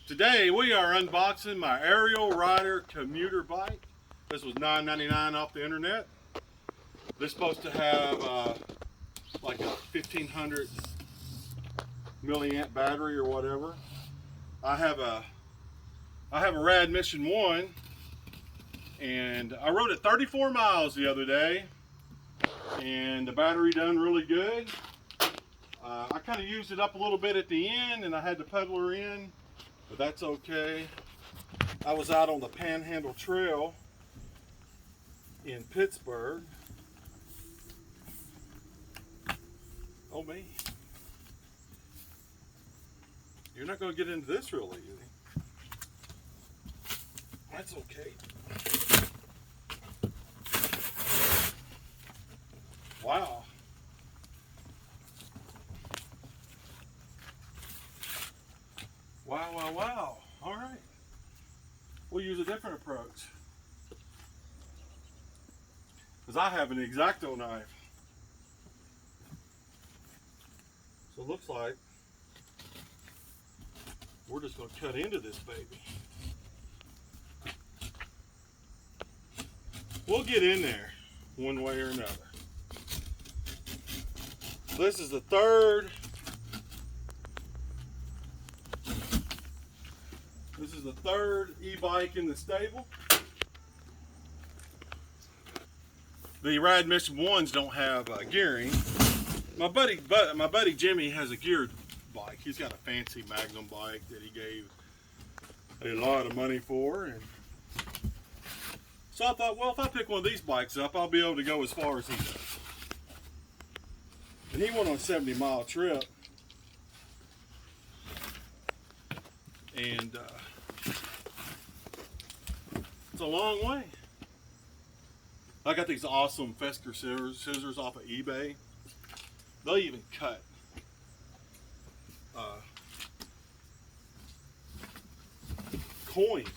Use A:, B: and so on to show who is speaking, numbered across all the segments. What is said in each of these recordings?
A: Today we are unboxing my Ariel Rider commuter bike. This was $9.99 off the internet. This is supposed to have like a 1500 milliamp battery or whatever. I have a Rad Mission 1 and I rode it 34 miles the other day and the battery done really good. I kind of used it up a little bit at the end and I had to pedal her in, but that's okay. I was out on the Panhandle Trail in Pittsburgh. Oh me. You're not going to get into this real easy. That's okay. Wow. Wow. All right. We'll use a different approach. Because I have an X-Acto knife. So it looks like we're just going to cut into this baby. We'll get in there one way or another. This is the third e-bike in the stable. The Rad Mission 1s don't have gearing. My buddy Jimmy has a geared bike. He's got a fancy Magnum bike that he gave a lot of money for, and so I thought, well, if I pick one of these bikes up, I'll be able to go as far as he does. And he went on a 70-mile trip, and it's a long way. I got these awesome Fesker scissors off of eBay. They'll even cut coins.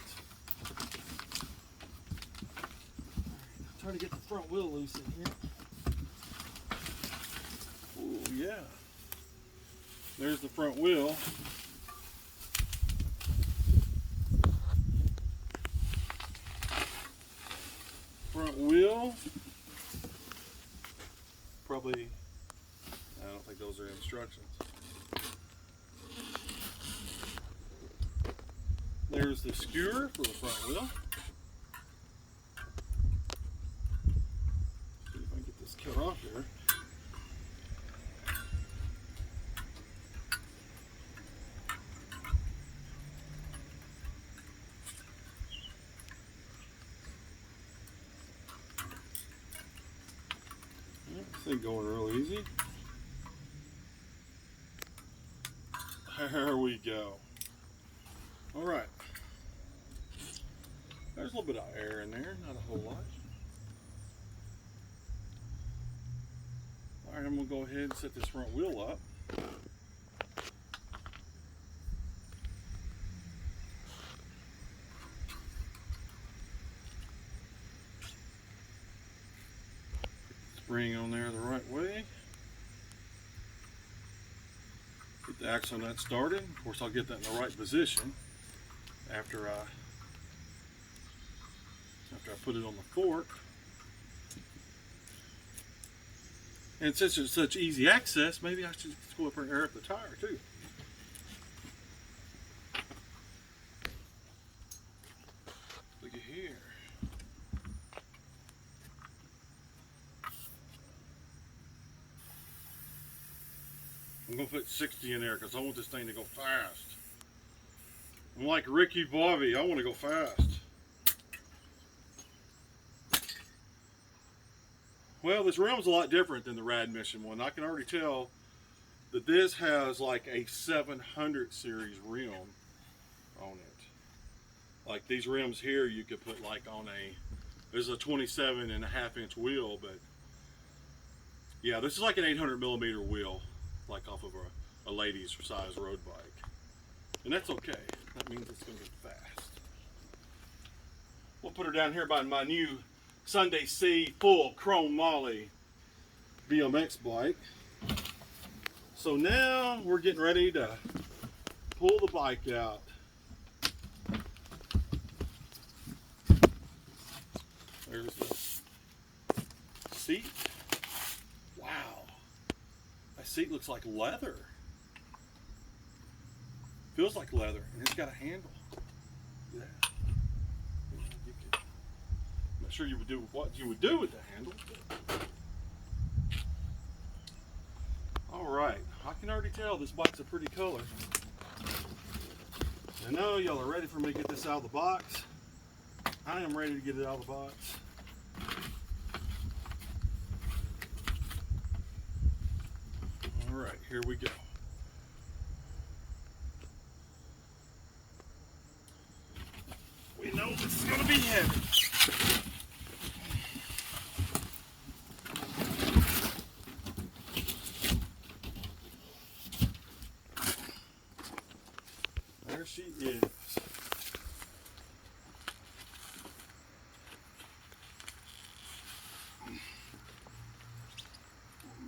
A: Try to get the front wheel loose in here. Oh yeah. There's the front wheel. Front wheel. Probably, I don't think those are instructions. There's the skewer for the front wheel. See if I can get this cut off here. This thing going real easy. There we go. All right. There's a little bit of air in there, not a whole lot. All right, I'm gonna go ahead and set this front wheel up. Spring on there the right way. Get the axle nut started. Of course, I'll get that in the right position after I put it on the fork. And since it's such easy access, maybe I should just go up and air up the tire too. Look at here. I'm going to put 60 in there because I want this thing to go fast. I'm like Ricky Bobby, I want to go fast. Well, this rim's a lot different than the Rad Mission 1. I can already tell that this has like a 700 series rim on it. Like these rims here you could put like on there's a 27.5-inch wheel, but yeah, this is like an 800 millimeter wheel, like off of a lady's size road bike. And that's okay. That means it's going to be fast. We'll put her down here by my new Sunday C full chrome Molly BMX bike. So now we're getting ready to pull the bike out. There's the seat. Wow. That seat looks like leather. Feels like leather, and it's got a handle. Yeah. I'm not sure you would do what you would do with the handle. All right, I can already tell this bike's a pretty color. I know y'all are ready for me to get this out of the box. I am ready to get it out of the box. All right, here we go. We know this is going to be heavy. There she is.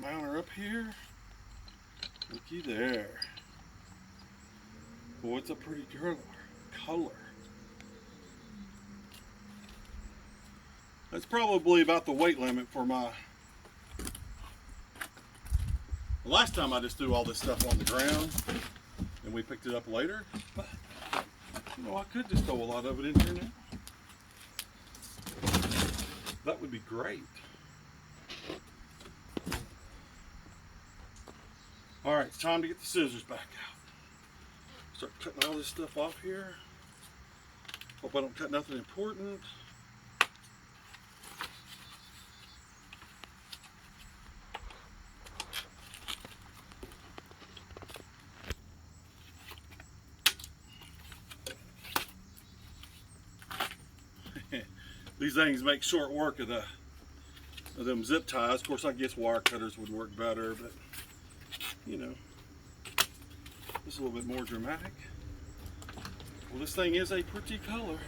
A: Mount her up here. Looky there. Boy, it's a pretty color. That's probably about the weight limit for my... The last time I just threw all this stuff on the ground and we picked it up later. But, you know, I could just throw a lot of it in here now. That would be great. All right, it's time to get the scissors back out. Start cutting all this stuff off here. Hope I don't cut nothing important. These things make short work of them zip ties. Of course, I guess wire cutters would work better, but you know, this is a little bit more dramatic. Well, this thing is a pretty color.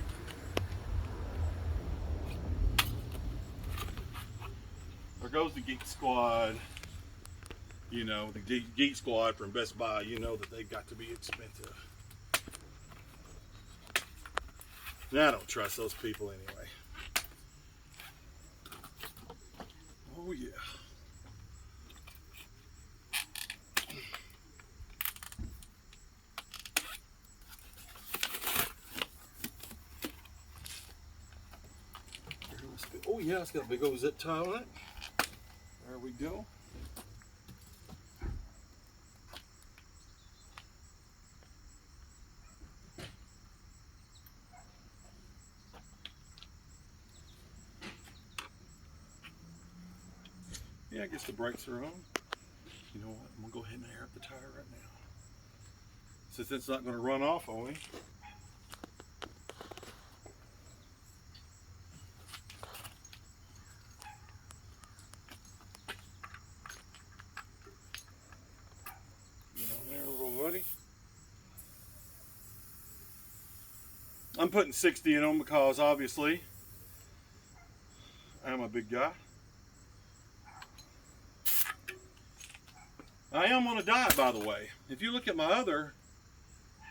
A: There goes the Geek Squad. You know, the Geek Squad from Best Buy. You know that they've got to be expensive. Now, I don't trust those people anyway. Oh yeah. Oh yeah, it's got a big old zip tie on it. There we go. Yeah, I guess the brakes are on. You know what? I'm gonna go ahead and air up the tire right now. Since it's not gonna run off on me. I'm putting 60 in them because obviously I'm a big guy. I am on a diet, by the way. If you look at my other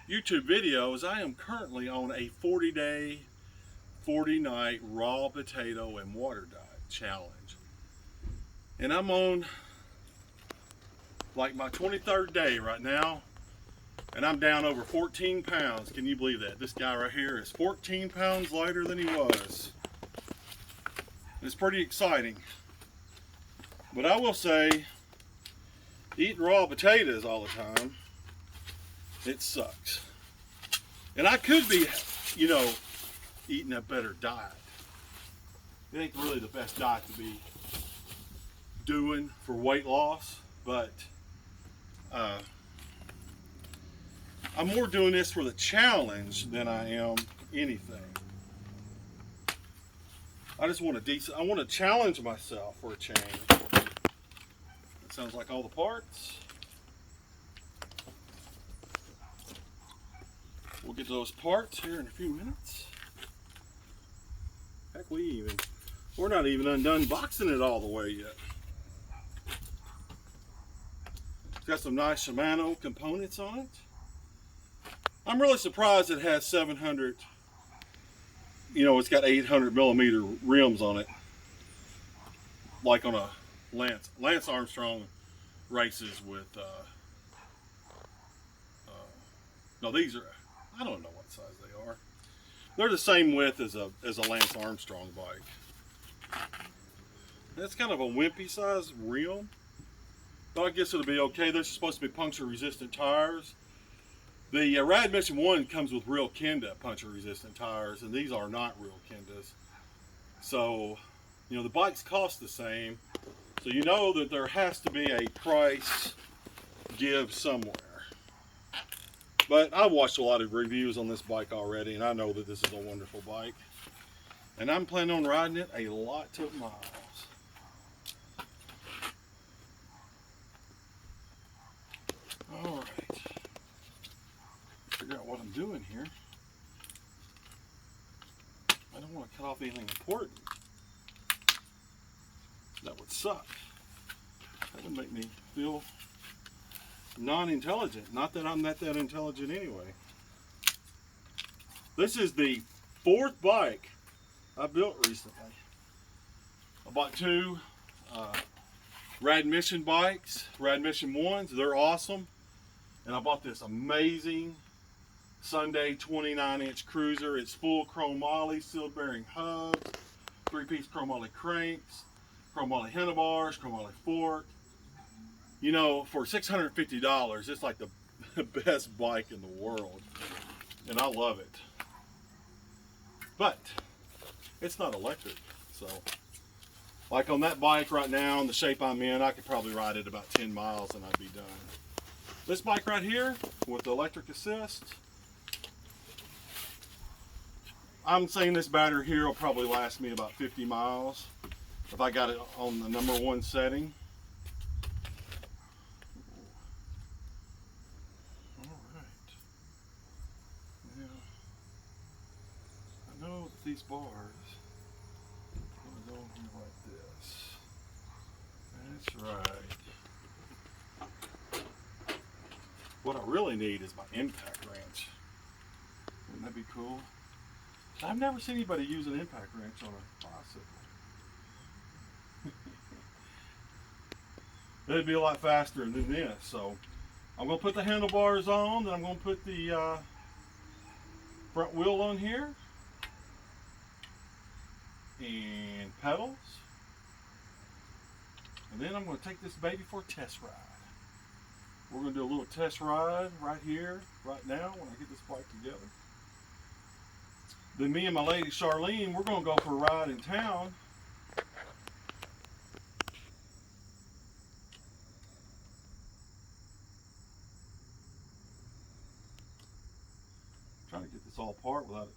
A: YouTube videos, I am currently on a 40-day, 40-night raw potato and water diet challenge. And I'm on like my 23rd day right now. And I'm down over 14 pounds. Can you believe that? This guy right here is 14 pounds lighter than he was. It's pretty exciting. But I will say, eating raw potatoes all the time, it sucks. And I could be, you know, eating a better diet. It ain't really the best diet to be doing for weight loss, but I'm more doing this for the challenge than I am anything. I just want I want to challenge myself for a change. It sounds like all the parts. We'll get to those parts here in a few minutes. Heck, we're not even undone boxing it all the way yet. It's got some nice Shimano components on it. I'm really surprised it has 700 you know, it's got 800mm rims on it, like on a Lance Armstrong races with. No, these are. I don't know what size they are. They're the same width as a Lance Armstrong bike. That's kind of a wimpy size rim, but I guess it'll be okay. They're supposed to be puncture resistant tires. The Rad Mission 1 comes with real Kenda puncture resistant tires, and these are not real Kendas. So, you know, the bikes cost the same, so you know that there has to be a price give somewhere. But I've watched a lot of reviews on this bike already, and I know that this is a wonderful bike. And I'm planning on riding it a lot of miles. All right. Figure out what I'm doing here. I don't want to cut off anything important. That would suck. That would make me feel non-intelligent. Not that I'm not that intelligent anyway. This is the 4th bike I built recently. I bought 2 Rad Mission bikes, Rad Mission 1s. They're awesome. And I bought this amazing Sunday 29-inch cruiser. It's full chromoly, sealed bearing hubs, 3-piece chromoly cranks, chromoly handlebars, chromoly fork. You know, for $650, it's like the best bike in the world. And I love it. But it's not electric. So, like on that bike right now, in the shape I'm in, I could probably ride it about 10 miles and I'd be done. This bike right here with the electric assist, I'm saying this battery here will probably last me about 50 miles if I got it on the #1 setting. All right. Yeah. I know that these bars are going to go in here like this. That's right. What I really need is my impact wrench. Wouldn't that be cool? I've never seen anybody use an impact wrench on a bicycle. It'd be a lot faster than this. So I'm going to put the handlebars on, then I'm going to put the front wheel on here, and pedals, and then I'm going to take this baby for a test ride. We're going to do a little test ride right here, right now, when I get this bike together. Then me and my lady Charlene, we're going to go for a ride in town. I'm trying to get this all apart without it.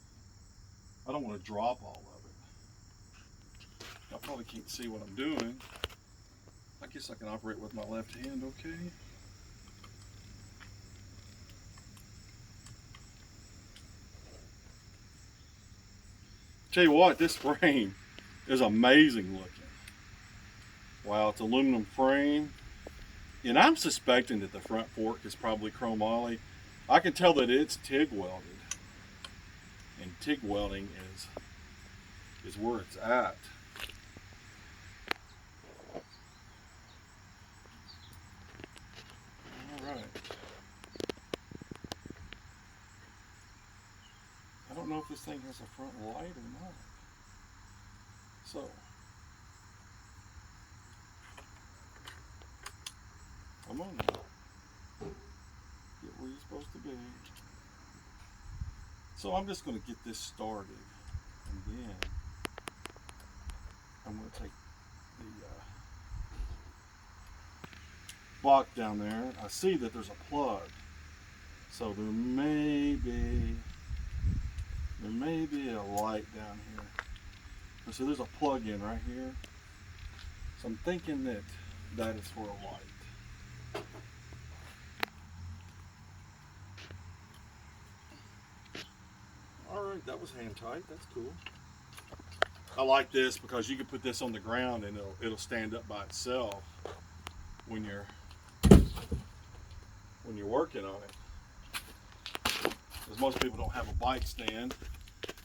A: I don't want to drop all of it. Y'all probably can't see what I'm doing. I guess I can operate with my left hand, okay? Tell you what, this frame is amazing looking. Wow, it's aluminum frame. And I'm suspecting that the front fork is probably chromoly. I can tell that it's TIG welded. And TIG welding is where it's at. All right. I don't know if this thing has a front light or not. So, come on now. Get where you're supposed to be. So I'm just going to get this started, and then I'm going to take the block down there. I see that there's a plug, so there may be a light down here. So there's a plug in right here. So I'm thinking that is for a light. Alright, that was hand tight. That's cool. I like this because you can put this on the ground and it'll stand up by itself when you're working on it. Because most people don't have a bike stand.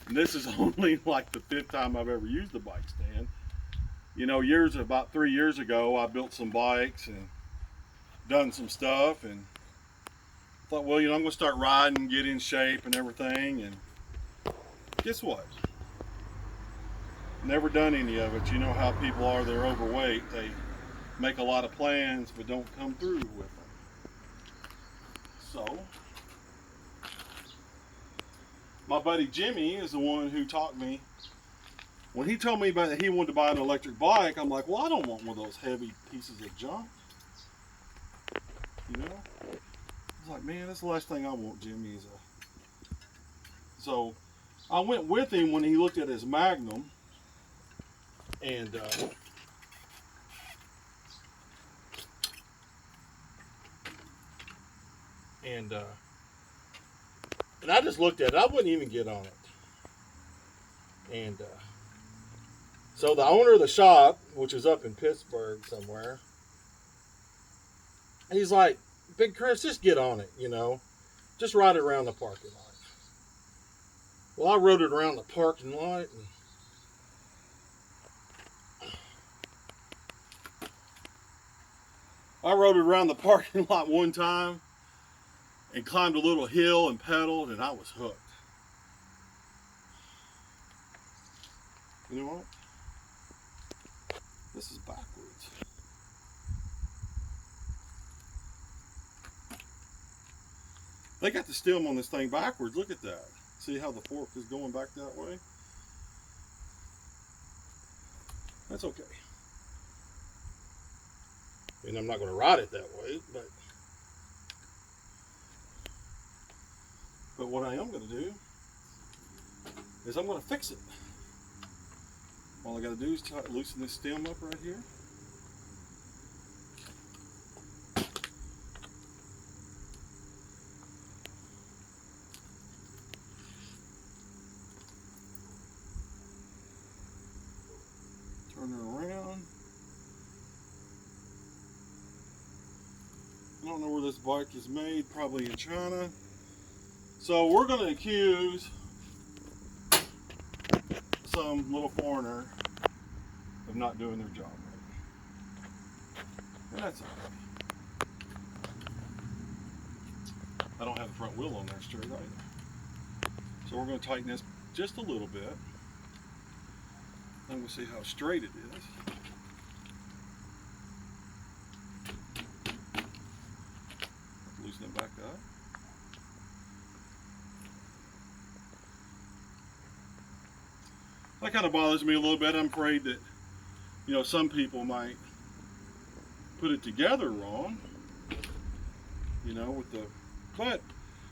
A: And this is only like the 5th time I've ever used the bike stand. You know, about 3 years ago, I built some bikes and done some stuff, and thought, well, you know, I'm gonna start riding, get in shape and everything, and guess what? Never done any of it. You know how people are, they're overweight. They make a lot of plans but don't come through with them. So, my buddy Jimmy is the one who taught me. When he told me about that he wanted to buy an electric bike, I'm like, well, I don't want one of those heavy pieces of junk. You know? I was like, man, that's the last thing I want, Jimmy, is a... So, I went with him when he looked at his Magnum, and I just looked at it. I wouldn't even get on it. And so the owner of the shop, which is up in Pittsburgh somewhere, he's like, Big Chris, just get on it, you know. Just ride it around the parking lot. Well, I rode it around the parking lot, and one time and climbed a little hill and pedaled, and I was hooked. You know what? This is backwards. They got the stem on this thing backwards. Look at that. See how the fork is going back that way? That's okay. And I'm not going to ride it that way, but what I am going to do is I'm going to fix it. All I got to do is loosen this stem up right here. Turn it around. I don't know where this bike is made, probably in China. So we're going to accuse some little foreigner of not doing their job right. And that's okay. I don't have the front wheel on there straight either. So we're going to tighten this just a little bit. And we'll see how straight it is. Loosen it back up. That kind of bothers me a little bit. I'm afraid that, you know, some people might put it together wrong, you know, but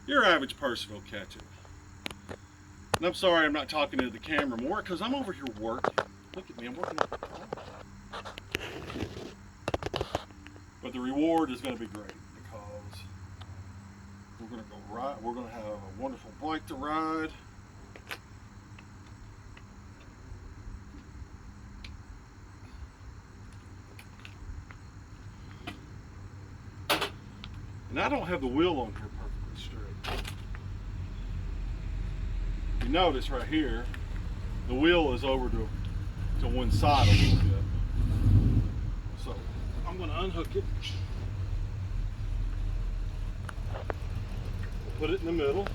A: your average person will catch it. And I'm sorry I'm not talking into the camera more because I'm over here working. Look at me, I'm working on the car. But the reward is going to be great because we're going to go ride. We're going to have a wonderful bike to ride. And I don't have the wheel on here perfectly straight. You notice right here, the wheel is over to one side a little bit. So I'm going to unhook it. Put it in the middle.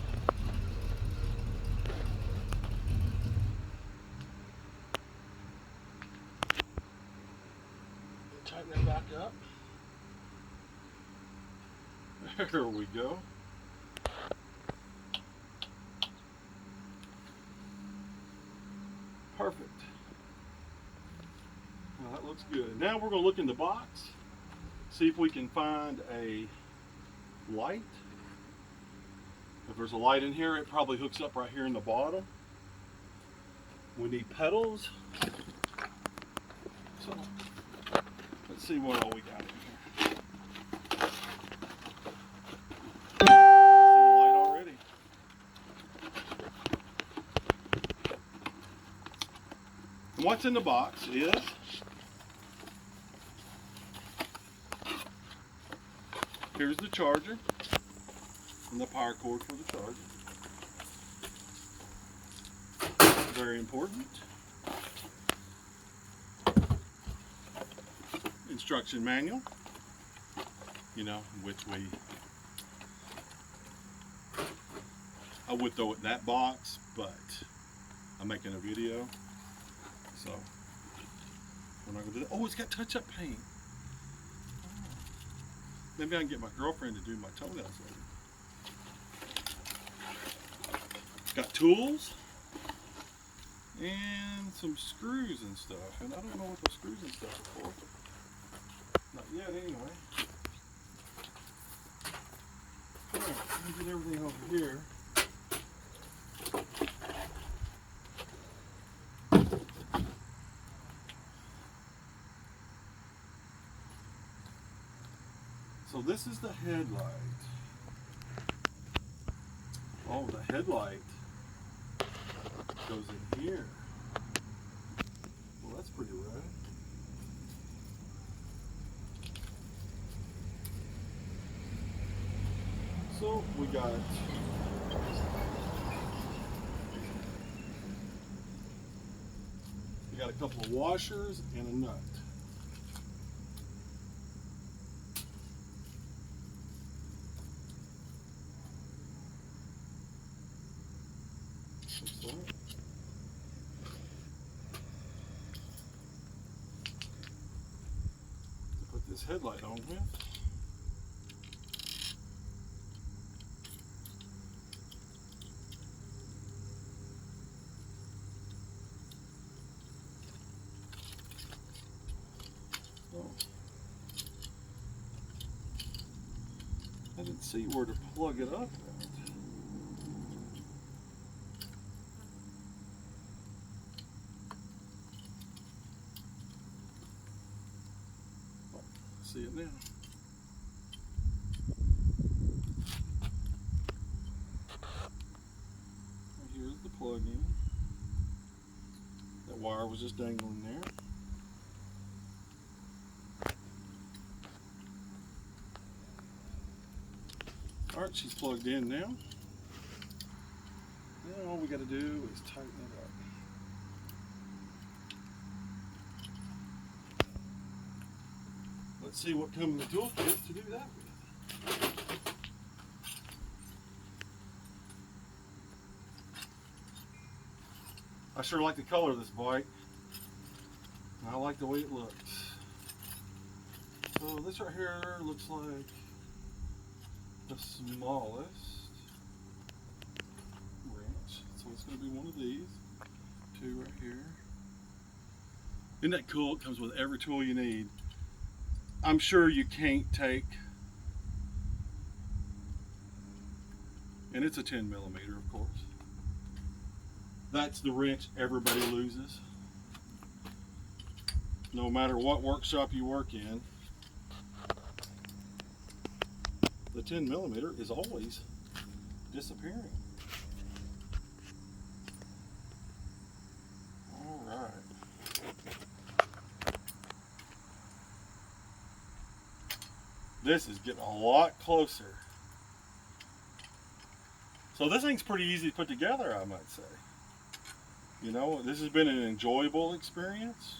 A: Tighten it back up. There we go. Perfect. Well, that looks good. Now we're going to look in the box, see if we can find a light. If there's a light in here, it probably hooks up right here in the bottom. We need pedals. So let's see what all we got in here. And what's in the box is here's the charger and the power cord for the charger. very important. Instruction manual, you know, which I would throw it in that box, but I'm making a video, so we're not gonna do that. Oh, it's got touch-up paint. Oh. Maybe I can get my girlfriend to do my toenails later. Got tools and some screws and stuff, and I don't know what those screws and stuff are for. Not yet, anyway. All right, let me get everything over here. So this is the headlight. Oh, the headlight goes in here. Well, that's pretty rad. So we got a couple of washers and a nut. Looks like. To put this headlight on with. I didn't see where to plug it up at. Oh, see it now. Here's the plug-in. That wire was just dangling there. Alright, she's plugged in now. Now all we got to do is tighten it up. Let's see what comes in the toolkit to do that with. I sure like the color of this bike. I like the way it looks. So this right here looks like the smallest wrench, so it's going to be one of these two right here. Isn't that cool? It comes with every tool you need. I'm sure you can't take, and it's a 10 millimeter, of course. That's the wrench everybody loses, no matter what workshop you work in. The 10 millimeter is always disappearing. All right. This is getting a lot closer. So this thing's pretty easy to put together, I might say. You know, this has been an enjoyable experience.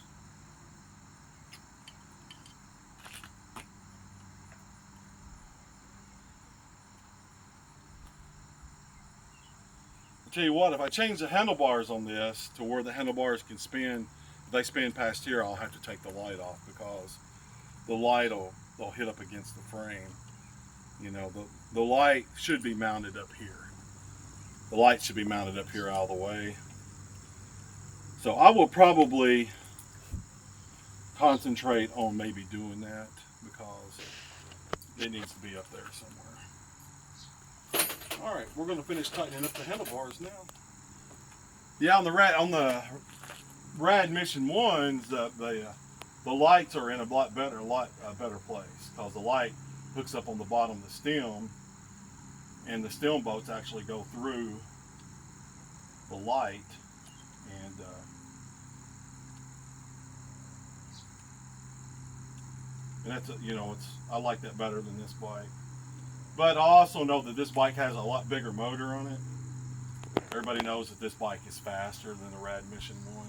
A: Tell you what, if I change the handlebars on this to where the handlebars can spin, if they spin past here, I'll have to take the light off, because the light will hit up against the frame. You know, the light should be mounted up here. The light should be mounted up here out of the way. So I will probably concentrate on maybe doing that, because it needs to be up there somewhere. All right, we're going to finish tightening up the handlebars now. Yeah, on the Rad Mission 1s, the lights are in a lot better place, because the light hooks up on the bottom of the stem, and the stem bolts actually go through the light, and that's I like that better than this bike. But I also know that this bike has a lot bigger motor on it. everybody knows that this bike is faster than the Rad Mission 1,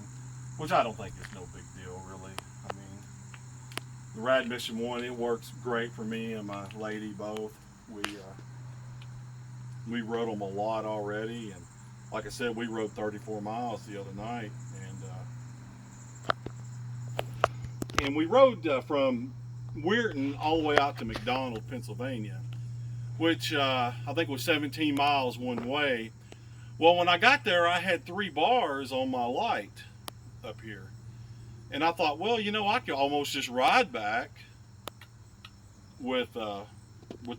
A: which I don't think is no big deal, really. I mean, the Rad Mission 1, it works great for me and my lady both. We rode them a lot already, and like I said, we rode 34 miles the other night, and we rode from Weirton all the way out to McDonald, Pennsylvania, which I think was 17 miles one way. Well, when I got there, I had 3 bars on my light up here, and I thought, well, you know, I could almost just ride back with the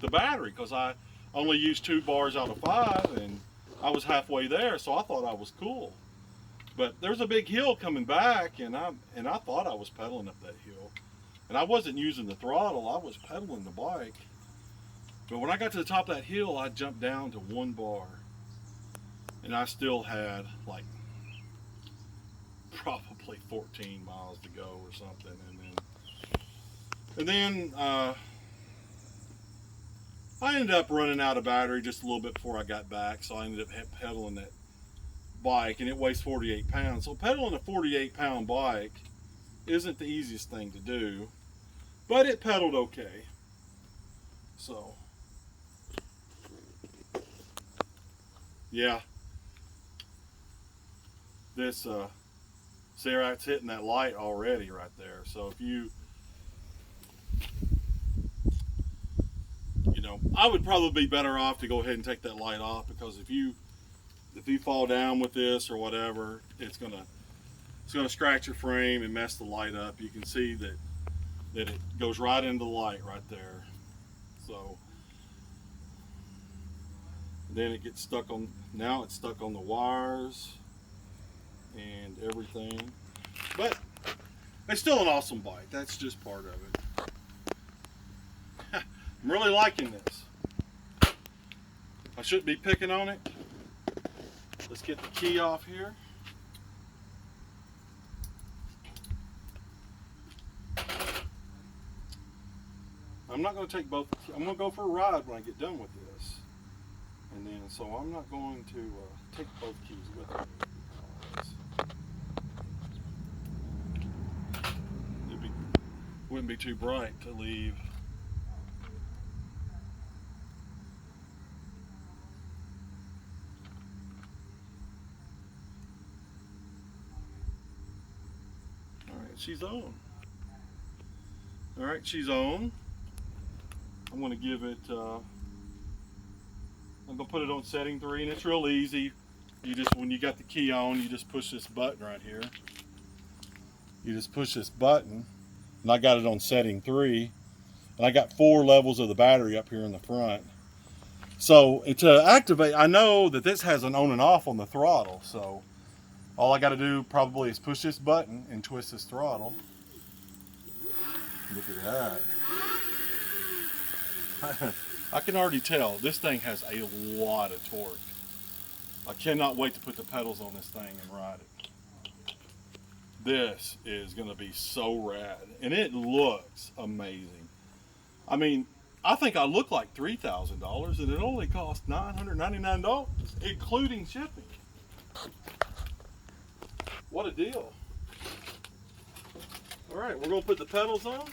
A: battery, because I only used 2 bars out of 5, and I was halfway there, so I thought I was cool. But there's a big hill coming back, and I thought I was pedaling up that hill. And I wasn't using the throttle, I was pedaling the bike. But when I got to the top of that hill, I jumped down to 1 bar. And I still had like probably 14 miles to go or something. And then I ended up running out of battery just a little bit before I got back, so I ended up pedaling that bike, and it weighs 48 pounds. So pedaling a 48-pound bike isn't the easiest thing to do, but it pedaled okay. So yeah, this Sarah, it's hitting that light already right there. So if you know, I would probably be better off to go ahead and take that light off, because if you fall down with this or whatever, it's gonna scratch your frame and mess the light up. You can see that it goes right into the light right there. So then it gets stuck on, now it's stuck on the wires and everything. But it's still an awesome bike. That's just part of it. I'm really liking this. I shouldn't be picking on it. Let's get the key off here. I'm not going to take both. I'm going to go for a ride when I get done with this. And then, so I'm not going to take both keys with me. Wouldn't be too bright to leave. She's on. All right, she's on. I'm going to give it, I'm going to put it on setting 3, and it's real easy. You just, when you got the key on, you just push this button right here. You just push this button, and I got it on setting 3, and I got 4 levels of the battery up here in the front. So to activate, I know that this has an on and off on the throttle, so all I got to do probably is push this button and twist this throttle. Look at that. I can already tell this thing has a lot of torque. I cannot wait to put the pedals on this thing and ride it. This is going to be so rad. And it looks amazing. I mean, I think I look like $3,000, and it only cost $999, including shipping. What a deal. All right, we're going to put the pedals on.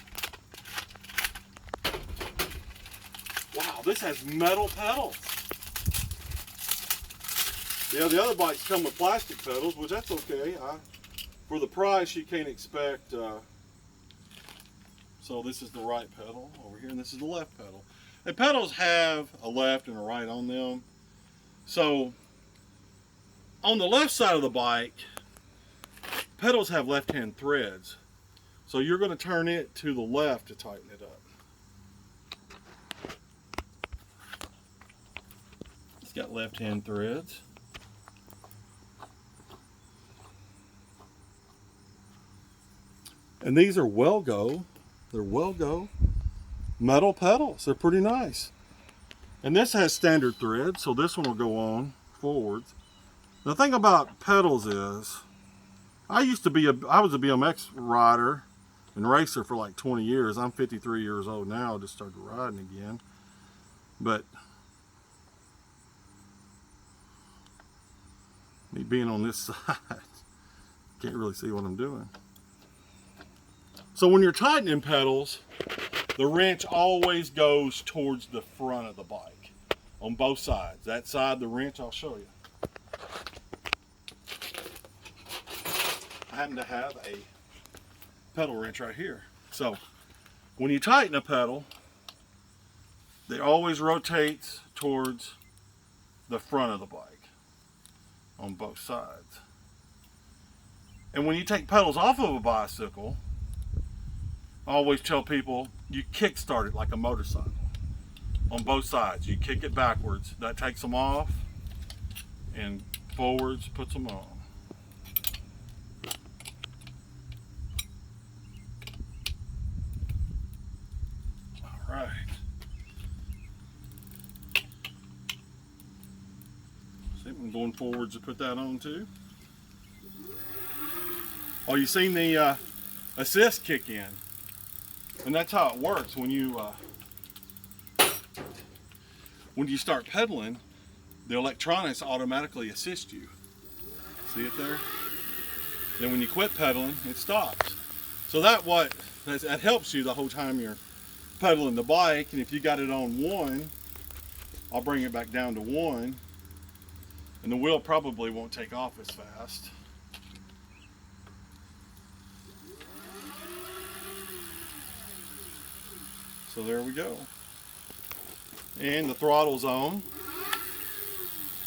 A: Wow, this has metal pedals. Yeah, the other bikes come with plastic pedals, which that's okay. For the price, you can't expect. So this is the right pedal over here, and this is the left pedal. And pedals have a left and a right on them. So on the left side of the bike, pedals have left-hand threads. So you're going to turn it to the left to tighten it up. It's got left-hand threads. And these are Well-Go. They're Well-Go metal pedals. They're pretty nice. And this has standard threads, so this one will go on forwards. The thing about pedals is, I was a BMX rider and racer for like 20 years. I'm 53 years old now, just started riding again. But Me being on this side, can't really see what I'm doing. So when you're tightening pedals, the wrench always goes towards the front of the bike on both sides. That side, the wrench, I'll show you. I happen to have a pedal wrench right here. So when you tighten a pedal, it always rotates towards the front of the bike on both sides. And when you take pedals off of a bicycle, I always tell people you kick start it like a motorcycle on both sides. You kick it backwards. That takes them off, and forwards puts them on. All right. See, I'm going forwards to put that on too. Oh, you seen the assist kick in, and that's how it works when you start pedaling. The electronics automatically assist you. See it there? Then when you quit pedaling, it stops. So that helps you the whole time you're pedaling the bike. And if you got it on 1, I'll bring it back down to 1, and the wheel probably won't take off as fast. So there we go. And the throttle's on.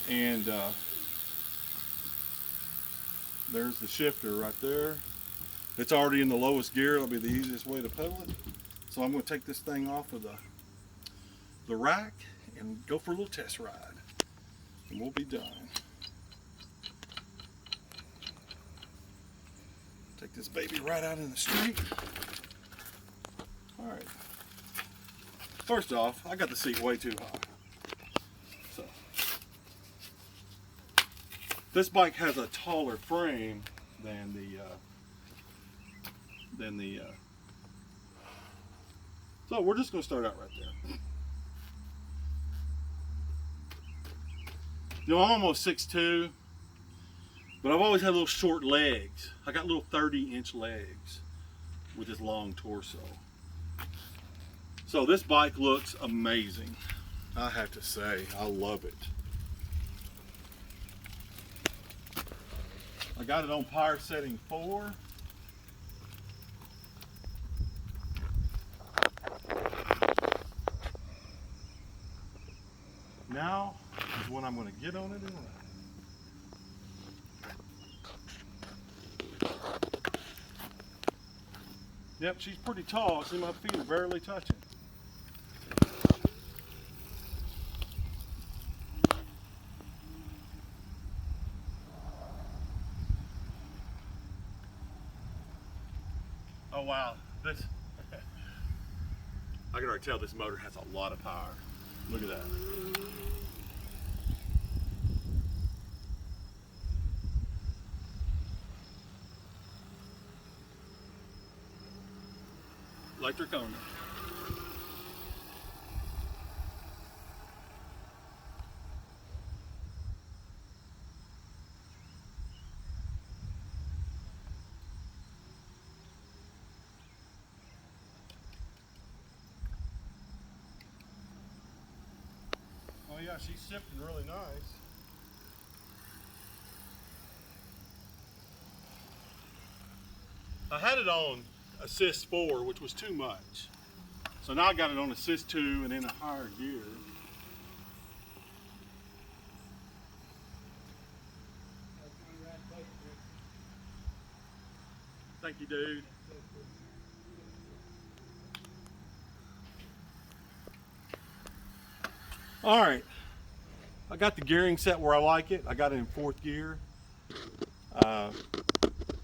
A: And there's the shifter right there. It's already in the lowest gear. It'll be the easiest way to pedal it. So I'm going to take this thing off of the rack and go for a little test ride. And we'll be done. Take this baby right out in the street. All right. First off, I got the seat way too high. So, this bike has a taller frame than the so we're just going to start out right there. You know, I'm almost 6'2", but I've always had little short legs. I got little 30-inch legs with this long torso. So this bike looks amazing. I have to say, I love it. I got it on power setting 4. Now is when I'm going to get on it and ride. Yep, she's pretty tall. See, my feet are barely touching. Oh wow, this, I can already tell this motor has a lot of power. Look at that. Electric owner. Oh yeah, she's shifting really nice. I had it on assist 4, which was too much. So now I got it on assist 2 and in a higher gear. Thank you, dude. All right, I got the gearing set where I like it. I got it in 4th gear.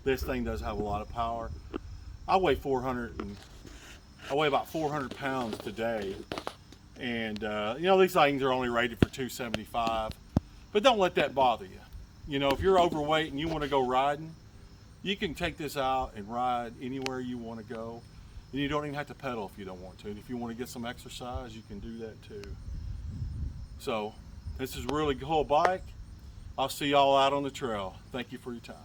A: This thing does have a lot of power. I weigh about 400 pounds today, and you know, these things are only rated for 275, but don't let that bother you. You know, if you're overweight and you want to go riding, you can take this out and ride anywhere you want to go, and you don't even have to pedal if you don't want to. And if you want to get some exercise, you can do that too. So this is a really cool bike. I'll see y'all out on the trail. Thank you for your time.